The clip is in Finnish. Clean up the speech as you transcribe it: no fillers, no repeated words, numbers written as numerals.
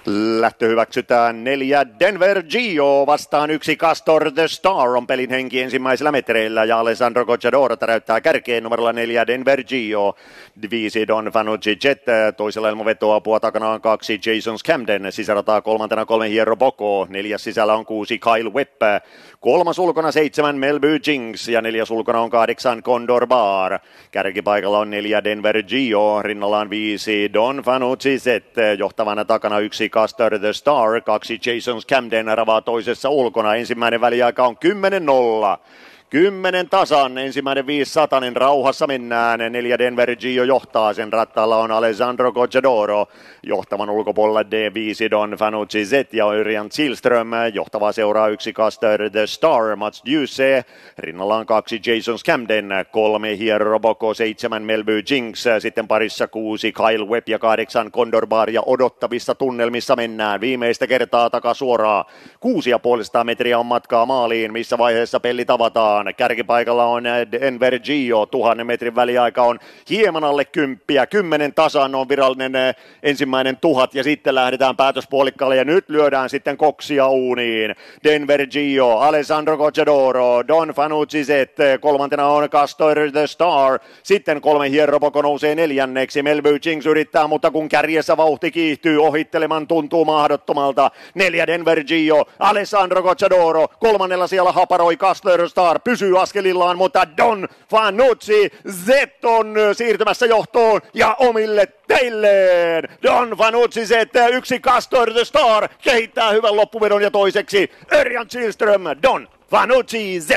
Lähtö hyväksytään 4 Denver Gio vastaan 1 Castor The Star on pelin henki ensimmäisellä metreillä ja Alessandro Gocciadoro täräyttää kärkeen numerolla 4 Denver Gio. 5 Don Fanucci Jet, toisella ilman vetoapua takana on 2 Jason Camden, sisärataa kolmantena 3 Hierro Boko, 4 sisällä on 6 Kyle Webb, 3 ulkona 7 Melby Jinx ja 4 ulkona on 8 Condor Bar. Kärkipaikalla on 4 Denver Gio, rinnallaan 5 Don Fanucci Jet, johtavana takana 1 Castor The Star, 2 Jason Camden ravaa toisessa ulkona. Ensimmäinen väliaika on 10-0. 10 tasan, ensimmäinen 500, rauhassa mennään, 4 Denver Gio johtaa, sen rattaalla on Alessandro Gocciadoro, johtavan ulkopuolella D5 Don Fanucci Z ja Örjan Silström, johtava seuraa 1 Castor The Star, Mats Djuse, rinnalla on 2 Jason Camden, 3 Hierro Boko, 7 Melby Jinx, sitten parissa 6 Kyle Webb ja 8 Condor Bar ja odottavissa tunnelmissa mennään, viimeistä kertaa takasuoraa, 6,5 metriä on matkaa maaliin, missä vaiheessa peli tavataan. Kärkipaikalla on Denver Gio, 1000 metrin väliaika on hieman alle 10, 10 tasan on virallinen ensimmäinen 1000 ja sitten lähdetään päätöspuolikkaalle ja nyt lyödään sitten koksia uuniin. Denver Gio, Alessandro Gocciadoro, Don Fanucci Z, kolmantena on Castor The Star, sitten 3 Hierro Boko nousee neljänneksi, Melby Jinx yrittää, mutta kun kärjessä vauhti kiihtyy, ohitteleman tuntuu mahdottomalta. 4 Denver Gio, Alessandro Gocciadoro, kolmannella siellä haparoi Castor The Star, pysyy askelillaan, mutta Don Fanucci Z on siirtymässä johtoon ja omille teilleen. Don Fanucci Z, 1 Castor The Star, kehittää hyvän loppuvedon ja toiseksi Örjan Kihlström, Don Fanucci Z.